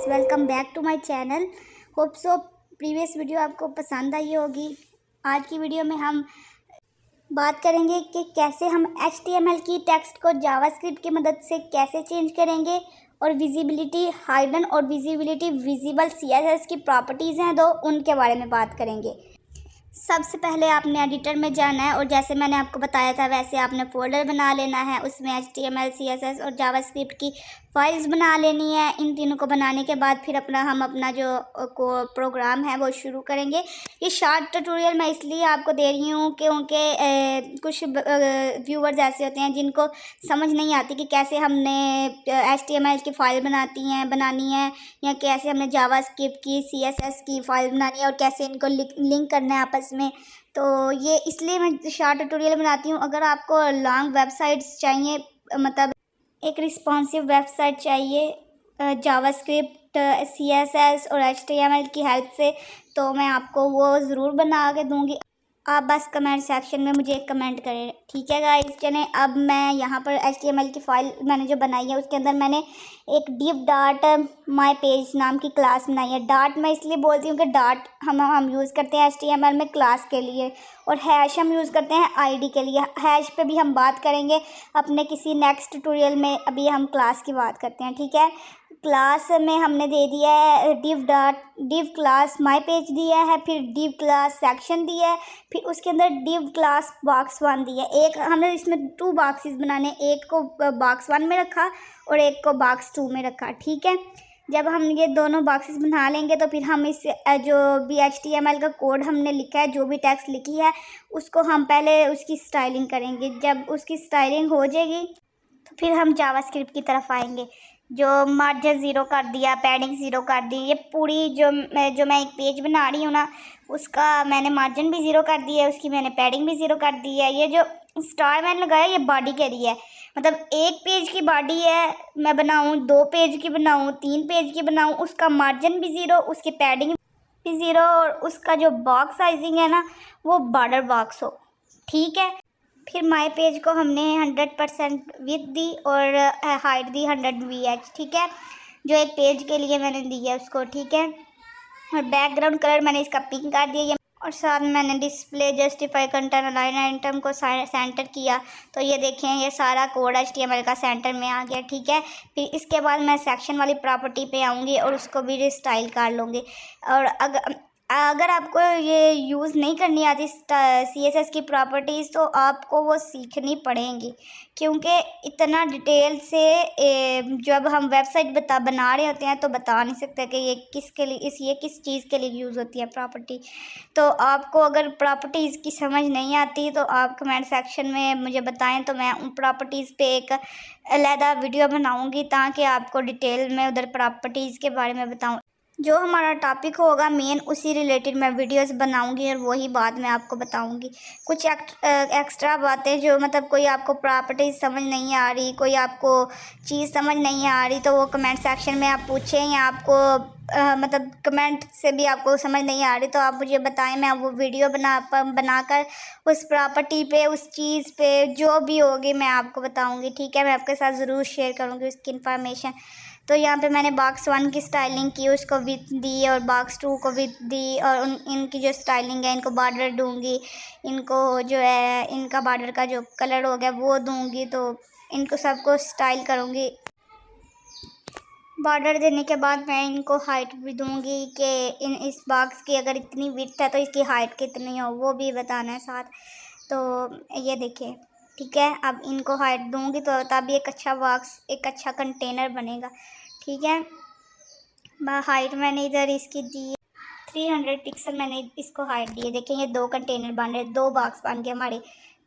Guys, welcome back to my channel. Hope so previous video आपको पसंद आई होगी। आज की वीडियो में हम बात करेंगे कि कैसे हम HTML की टेक्स्ट को जावास्क्रिप्ट की मदद से कैसे चेंज करेंगे और विजिबिलिटी हाइडन और विजिबिलिटी विजिबल CSS की प्रॉपर्टीज़ हैं दो, उनके बारे में बात करेंगे। सबसे पहले आपने एडिटर में जाना है और जैसे मैंने आपको बताया था वैसे आपने फ़ोल्डर बना लेना है। उसमें HTML, CSS और जावास्क्रिप्ट की फाइल्स बना लेनी है। इन तीनों को बनाने के बाद फिर हम अपना जो प्रोग्राम है वो शुरू करेंगे। ये शॉर्ट ट्यूटोरियल मैं इसलिए आपको दे रही हूँ क्योंकि कुछ व्यूवर्स ऐसे होते हैं जिनको समझ नहीं आती कि कैसे हमने HTML की फ़ाइल बनानी है या कैसे हमने जावास्क्रिप्ट की CSS की फ़ाइल बनानी है और कैसे इनको लिंक करना है आपस में। तो ये इसलिए मैं शॉर्ट ट्यूटोरियल बनाती हूँ। अगर आपको लॉन्ग वेबसाइट्स चाहिए, मतलब एक रिस्पॉन्सिव वेबसाइट चाहिए जावास्क्रिप्ट, CSS और HTML की हेल्प से, तो मैं आपको वो ज़रूर बना के दूँगी। आप बस कमेंट सेक्शन में मुझे एक कमेंट करें, ठीक है गाइस। चलें, अब मैं यहाँ पर HTML की फ़ाइल मैंने जो बनाई है उसके अंदर मैंने एक div डॉट माई पेज नाम की क्लास बनाई है। डॉट मैं इसलिए बोलती हूँ कि डॉट हम यूज़ करते हैं HTML में क्लास के लिए, और हैश हम यूज़ करते हैं ID के लिए। हैश पे भी हम बात करेंगे अपने किसी नेक्स्ट ट्यूटोरियल में, अभी हम क्लास की बात करते हैं, ठीक है। क्लास में हमने दे दिया है div क्लास माई पेज दिया है, फिर div क्लास सेक्शन दिया है, फिर उसके अंदर div क्लास बॉक्स 1 दिया है। एक हमने इसमें 2 बॉक्सेस बनाने, एक को बॉक्स 1 में रखा और एक को बॉक्स 2 में रखा, ठीक है। जब हम ये दोनों बॉक्सेस बना लेंगे तो फिर हम इस जो भी HTML का कोड हमने लिखा है, जो भी टेक्स्ट लिखी है, उसको हम पहले उसकी स्टाइलिंग करेंगे। जब उसकी स्टाइलिंग हो जाएगी तो फिर हम जावास्क्रिप्ट की तरफ आएंगे। जो मार्जिन 0 कर दिया, पैडिंग 0 कर दी, ये पूरी जो मैं एक पेज बना रही हूँ ना, उसका मैंने मार्जिन भी 0 कर दिया है, उसकी मैंने पैडिंग भी 0 कर दी है। ये जो स्टार मैंने लगाया ये बॉडी के लिए है, मतलब एक पेज की बॉडी है, मैं बनाऊँ 2 पेज की बनाऊँ, 3 पेज की बनाऊँ, उसका मार्जिन भी 0, उसकी पैडिंग भी 0 और उसका जो बॉक्स साइजिंग है ना वो बॉर्डर बॉक्स हो, ठीक है। फिर माई पेज को हमने 100% विड्थ दी और हाइट दी 100 VH, ठीक है, जो एक पेज के लिए मैंने दी है उसको, ठीक है। और बैकग्राउंड कलर मैंने इसका पिंक कर दिया और साथ में मैंने display justify content align item को सेंटर किया। तो ये देखें, ये सारा कोड HTML का सेंटर में आ गया, ठीक है। फिर इसके बाद मैं सेक्शन वाली प्रॉपर्टी पे आऊँगी और उसको भी रिस्टाइल कर लूँगी। और अगर आपको ये यूज़ नहीं करनी आती CSS की प्रॉपर्टीज़ तो आपको वो सीखनी पड़ेंगी, क्योंकि इतना डिटेल से जब हम वेबसाइट बना रहे होते हैं तो बता नहीं सकते कि ये किसके लिए ये किस चीज़ के लिए यूज़ होती है प्रॉपर्टी। तो आपको अगर प्रॉपर्टीज़ की समझ नहीं आती तो आप कमेंट सेक्शन में मुझे बताएं, तो मैं उन प्रॉपर्टीज़ पे एक अलहदा वीडियो बनाऊँगी ताकि आपको डिटेल में उधर प्रॉपर्टीज़ के बारे में बताऊँ। जो हमारा टॉपिक होगा मेन, उसी रिलेटेड मैं वीडियोस बनाऊंगी और वही बात मैं आपको बताऊंगी। कुछ एक्स्ट्रा बातें जो मतलब कोई आपको प्रॉपर्टीज समझ नहीं आ रही, कोई आपको चीज़ समझ नहीं आ रही, तो वो कमेंट सेक्शन में आप पूछें, या आपको मतलब कमेंट से भी आपको समझ नहीं आ रही तो आप मुझे बताएं, मैं वो वीडियो बनाकर उस प्रॉपर्टी पे, उस चीज़ पे जो भी होगी मैं आपको बताऊँगी, ठीक है। मैं आपके साथ ज़रूर शेयर करूँगी उसकी इन्फॉर्मेशन। तो यहाँ पे मैंने बॉक्स 1 की स्टाइलिंग की, उसको विड्थ दी, और बॉक्स 2 को विड्थ दी, और इनकी जो स्टाइलिंग है, इनको बॉर्डर दूँगी, इनको जो है इनका बॉर्डर का जो कलर हो गया वो दूँगी, तो इनको सबको स्टाइल करूँगी। बॉर्डर देने के बाद मैं इनको हाइट भी दूँगी कि इस बॉक्स की अगर इतनी विड्थ है तो इसकी हाइट कितनी हो, वो भी बताना है साथ। तो ये देखिए, ठीक है। अब इनको हाइट दूँगी तो तभी एक अच्छा बॉक्स, एक अच्छा कंटेनर बनेगा, ठीक है। हाइट मैंने इधर इसकी दी है 300 पिक्सल, मैंने इसको हाइट दी है। देखिए ये 2 कंटेनर बन रहे, 2 बॉक्स बन गए हमारे,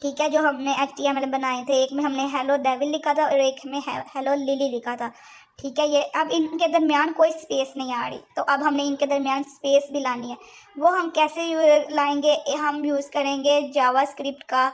ठीक है। जो हमने HTML बनाए थे, एक में हमने हेलो डेविल लिखा था और एक में हेलो लिली लिखा था, ठीक है। ये अब इनके दरमियान कोई स्पेस नहीं आ रही, तो अब हमने इनके दरमियान स्पेस भी लानी है। वो हम कैसे लाएंगे? हम यूज़ करेंगे जावास्क्रिप्ट का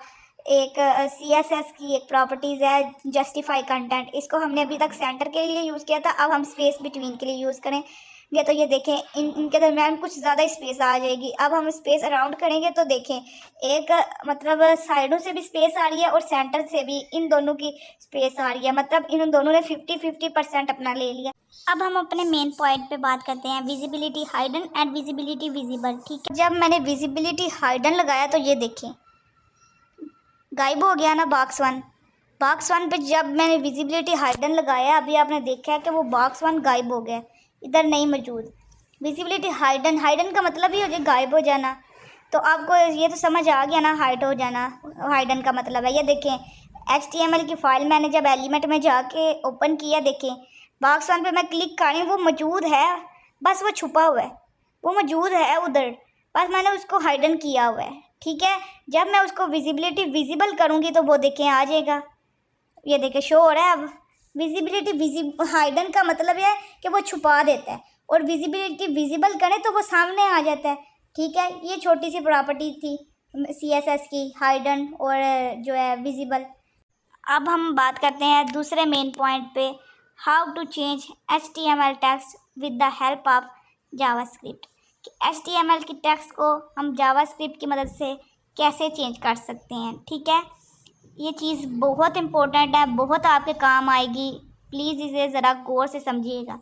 एक CSS की एक प्रॉपर्टीज़ है जस्टिफाई कंटेंट। इसको हमने अभी तक सेंटर के लिए यूज़ किया था, अब हम स्पेस बिटवीन के लिए यूज़ करें। ये तो ये देखें इनके दरमियान कुछ ज़्यादा स्पेस आ जाएगी। अब हम स्पेस अराउंड करेंगे तो देखें एक मतलब साइडों से भी स्पेस आ रही है और सेंटर से भी, इन दोनों की स्पेस आ रही है। मतलब इन दोनों ने 50-50% अपना ले लिया। अब हम अपने मेन पॉइंट पे बात करते हैं, visibility hidden and visibility visible. ठीक है, जब मैंने विजिबिलिटी हाइडन लगाया तो ये देखें गायब हो गया ना बॉक्स वन पे। जब मैंने विजिबिलिटी हाइडन लगाया, अभी आपने देखा है कि वो बॉक्स वन गायब हो गया, इधर नहीं मौजूद। विजिबिलिटी हाइडन का मतलब ही हो जाए गायब हो जाना। तो आपको ये तो समझ आ गया ना, हाइड हो जाना हाइडन का मतलब है। ये देखें HTML की फ़ाइल मैंने जब एलिमेंट में जाके ओपन किया, देखें बॉक्स वन पे मैं क्लिक कर रही हूँ, वो मौजूद है, बस वो छुपा हुआ है, वो मौजूद है उधर, बस मैंने उसको हाइडन किया हुआ है। ठीक है, जब मैं उसको विजिबिलिटी विजिबल करूँगी तो वो देखें आ जाएगा, ये देखें शो हो रहा है। अब विजिबिलिटी हाइडन का मतलब है कि वो छुपा देता है, और विजिबिलिटी विजिबल करें तो वो सामने आ जाता है। ठीक है, ये छोटी सी प्रॉपर्टी थी CSS की, हाइडन और जो है विजिबल। अब हम बात करते हैं दूसरे मेन पॉइंट पे, how to change HTML text with the help of JavaScript. HTML की टेक्स्ट को हम जावास्क्रिप्ट की मदद से कैसे चेंज कर सकते हैं। ठीक है, ये चीज़ बहुत इम्पोर्टेंट है, बहुत आपके काम आएगी, प्लीज़ इसे ज़रा गौर से समझिएगा।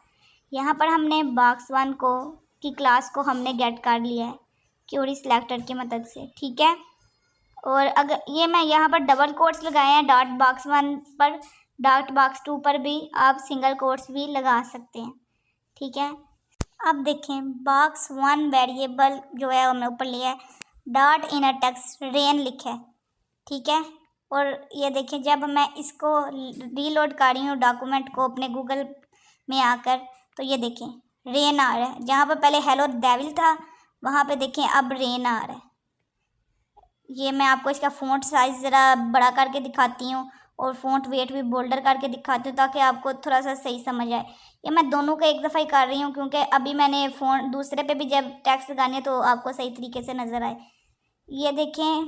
यहाँ पर हमने बॉक्स वन की क्लास को हमने गेट कर लिया है क्वेरी सिलेक्टर की मदद से। ठीक है, और अगर ये मैं यहाँ पर डबल कोट्स लगाए हैं डॉट बॉक्स वन पर, डॉट बॉक्स टू पर भी आप सिंगल कोट्स भी लगा सकते हैं। ठीक है, अब देखें बॉक्स वन वेरिएबल जो है हमने ऊपर लिया है, डॉट इनर टेक्स्ट रेन लिखा है। ठीक है, और ये देखें जब मैं इसको रीलोड कर रही हूँ डॉक्यूमेंट को अपने गूगल में आकर, तो ये देखें रेन आ रहा है। जहाँ पर पहले हेलो डेविल था, वहाँ पे देखें अब रेन आ रहा है। ये मैं आपको इसका फ़ॉन्ट साइज़ ज़रा बड़ा करके दिखाती हूँ और फ़ॉन्ट वेट भी बोल्डर करके दिखाती हूँ ताकि आपको थोड़ा सा सही समझ आए। ये मैं दोनों का एक दफ़ा ही कर रही हूँ क्योंकि अभी मैंने फ़ॉन्ट दूसरे पे भी जब टेक्स्ट लगानी है तो आपको सही तरीके से नज़र आए। ये देखें,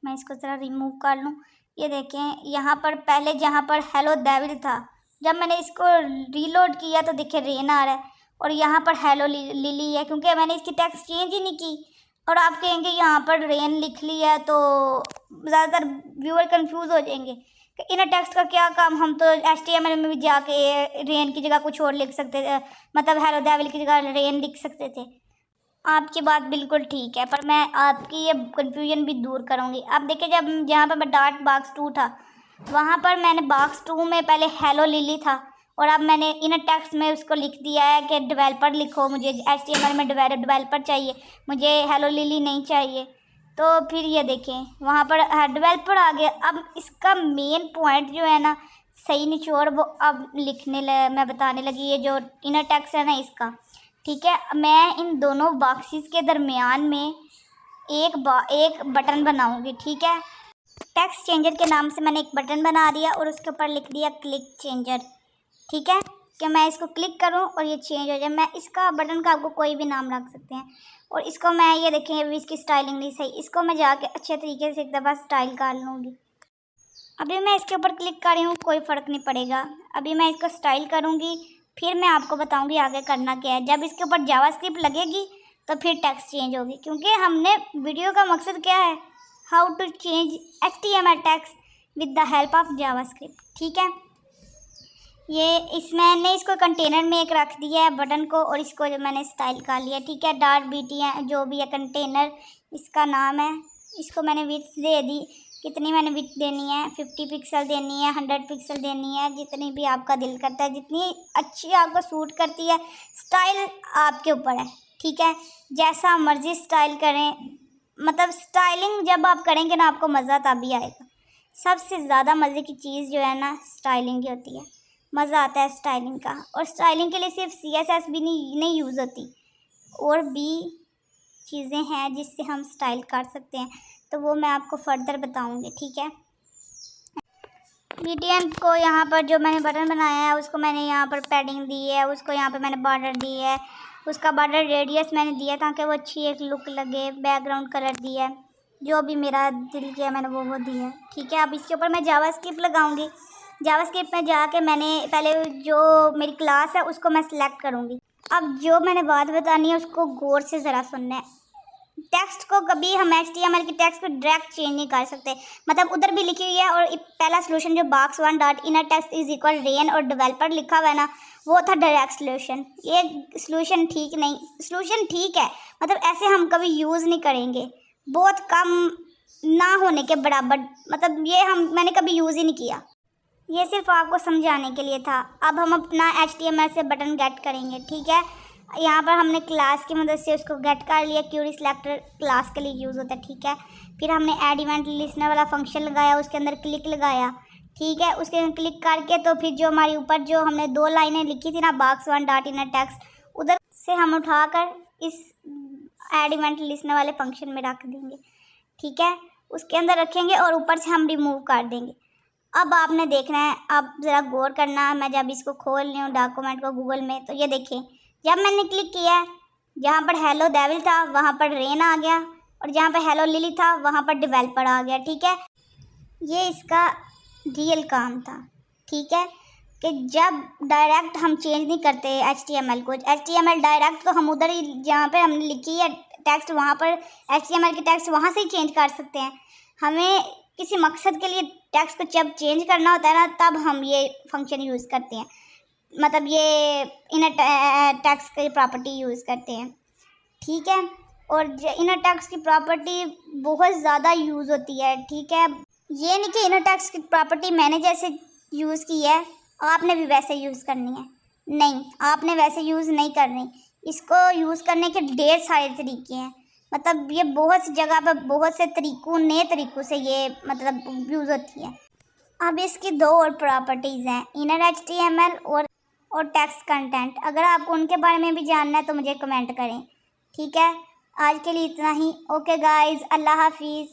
मैं इसको ज़रा रिमूव कर लूँ। ये देखें यहाँ पर पहले जहाँ पर हेलो डेविल था, जब मैंने इसको रीलोड किया तो देखें रेन आ रहा है, और यहाँ पर हेलो लिली है क्योंकि मैंने इसकी टेक्स्ट चेंज ही नहीं की। और आप कहेंगे यहाँ पर रेन लिख लिया है, तो ज़्यादातर व्यूअर कंफ्यूज हो जाएंगे कि इनर टेक्स्ट का क्या काम, हम तो HTML में भी जाके रेन की जगह कुछ और लिख सकते थे, मतलब हेलो डेविल की जगह रेन लिख सकते थे। आपकी बात बिल्कुल ठीक है, पर मैं आपकी ये कन्फ्यूजन भी दूर करूँगी। अब देखिए जब जहाँ पर मैं डॉट बॉक्स टू था, वहाँ पर मैंने बॉक्स टू में पहले हेलो लिली था, और अब मैंने इनर टेक्स्ट में उसको लिख दिया है कि डेवलपर लिखो, मुझे HTML में डेवलपर चाहिए, मुझे हेलो लिली नहीं चाहिए। तो फिर ये देखें वहाँ पर डेवलपर आ गया। अब इसका मेन पॉइंट जो है ना, सही निचोड़, वो अब मैं बताने लगी, ये जो इनर टेक्स्ट है ना इसका। ठीक है, मैं इन दोनों बॉक्सेस के दरमियान में एक बटन बनाऊंगी। ठीक है, टेक्स्ट चेंजर के नाम से मैंने एक बटन बना दिया और उसके ऊपर लिख दिया क्लिक चेंजर। ठीक है, कि मैं इसको क्लिक करूं और ये चेंज हो जाए। मैं इसका बटन का आपको कोई भी नाम रख सकते हैं, और इसको मैं ये देखें अभी इसकी स्टाइलिंग नहीं सही, इसको मैं जाके अच्छे तरीके से एक दफ़ा स्टाइल कर लूँगी। अभी मैं इसके ऊपर क्लिक कर रही हूँ, कोई फ़र्क नहीं पड़ेगा। अभी मैं इसको स्टाइल करूँगी, फिर मैं आपको बताऊंगी आगे करना क्या है। जब इसके ऊपर जावास्क्रिप्ट लगेगी तो फिर टेक्स्ट चेंज होगी, क्योंकि हमने वीडियो का मकसद क्या है, how to change HTML text with the help of JavaScript. ठीक है, ये मैंने इसको कंटेनर में एक रख दिया है बटन को, और इसको जो मैंने स्टाइल कर लिया। ठीक है, .bt जो भी है कंटेनर इसका नाम है। इसको मैंने विड्थ दे दी, कितनी मैंने विड्थ देनी है, 50 पिक्सल देनी है, 100 पिक्सल देनी है, जितनी भी आपका दिल करता है, जितनी अच्छी आपको सूट करती है। स्टाइल आपके ऊपर है। ठीक है, जैसा मर्ज़ी स्टाइल करें, मतलब स्टाइलिंग जब आप करेंगे ना आपको मज़ा तभी आएगा। सबसे ज़्यादा मज़े की चीज़ जो है ना स्टाइलिंग की होती है, मज़ा आता है स्टाइलिंग का। और स्टाइलिंग के लिए सिर्फ CSS भी नहीं यूज़ होती, और भी चीज़ें हैं जिससे हम स्टाइल कर सकते हैं, तो वो मैं आपको फर्दर बताऊंगी। ठीक है, BTN को यहाँ पर जो मैंने बटन बनाया है उसको मैंने यहाँ पर पैडिंग दी है, उसको यहाँ पर मैंने बॉर्डर दी है, उसका बॉर्डर रेडियस मैंने दिया ताकि वो अच्छी एक लुक लगे, बैकग्राउंड कलर दिया है, जो भी मेरा दिल किया मैंने वो दिया है। ठीक है, अब इसके ऊपर मैं जावास्क्रिप्ट लगाऊंगी। जावास्क्रिप्ट में जाके मैंने पहले जो मेरी क्लास है उसको मैं सिलेक्ट करूँगी। अब जो मैंने बात बतानी है उसको गौर से ज़रा सुनना है। टेक्स्ट को कभी हम HTML की टेक्स्ट को डायरेक्ट चेंज नहीं कर सकते। मतलब उधर भी लिखी हुई है, और पहला सोल्यूशन जो box1 dot inner text is equal rain और डेवलपर लिखा हुआ है ना, वो था डायरेक्ट सोल्यूशन। ये सोल्यूशन ठीक नहीं, सोल्यूशन ठीक है, मतलब ऐसे हम कभी यूज़ नहीं करेंगे, बहुत कम ना होने के बराबर, मतलब ये मैंने कभी यूज़ ही नहीं किया। ये सिर्फ आपको समझाने के लिए था। अब हम अपना HTML से बटन गेट करेंगे, ठीक है। यहाँ पर हमने क्लास की मदद से उसको गेट कर लिया, क्यूरी सिलेक्टर क्लास के लिए यूज़ होता है, ठीक है। फिर हमने ऐड इवेंट लिस्नर वाला फंक्शन लगाया, उसके अंदर क्लिक लगाया, ठीक है। उसके अंदर क्लिक करके तो फिर जो हमारी ऊपर जो हमने 2 लाइनें लिखी थी ना, box1 डॉट इनर टेक्स्ट, उधर से हम उठाकर इस ऐड इवेंट लिस्नर वाले फंक्शन में रख देंगे, ठीक है। उसके अंदर रखेंगे और ऊपर से हम रिमूव कर देंगे। अब आपने देखना है, आप ज़रा गौर करना। मैं जब इसको खोल रही हूँ डॉक्यूमेंट को गूगल में, तो ये देखें, जब मैंने क्लिक किया जहाँ पर हेलो डेविल था वहाँ पर रेन आ गया, और जहाँ पर हेलो लिली था वहाँ पर डेवलपर आ गया, ठीक है। ये इसका रियल काम था, ठीक है, कि जब डायरेक्ट हम चेंज नहीं करते HTML को। HTML डायरेक्ट तो हम उधर ही जहाँ पर हमने लिखी है टेक्स्ट, वहाँ पर HTML की टेक्स्ट वहाँ से ही चेंज कर सकते हैं। हमें किसी मकसद के लिए टेक्स्ट को जब चेंज करना होता है ना, तब हम ये फंक्शन यूज़ करते हैं, मतलब ये इनर टेक्स्ट की प्रॉपर्टी यूज़ करते हैं, ठीक है। और इनर टेक्स्ट की प्रॉपर्टी बहुत ज़्यादा यूज़ होती है, ठीक है। ये नहीं कि इनर टेक्स्ट की प्रॉपर्टी मैंने जैसे यूज़ की है आपने भी वैसे यूज़ करनी है, नहीं, आपने वैसे यूज़ नहीं करनी। इसको यूज़ करने के ढेर सारे तरीके हैं, मतलब ये बहुत सी जगह पर बहुत से तरीक़ों नए तरीक़ों से ये मतलब यूज़ होती है। अब इसकी 2 और प्रॉपर्टीज़ हैं, इनर HTML और टेक्स्ट कंटेंट। अगर आपको उनके बारे में भी जानना है तो मुझे कमेंट करें, ठीक है। आज के लिए इतना ही। ओके गाइज़, अल्लाह हाफिज़।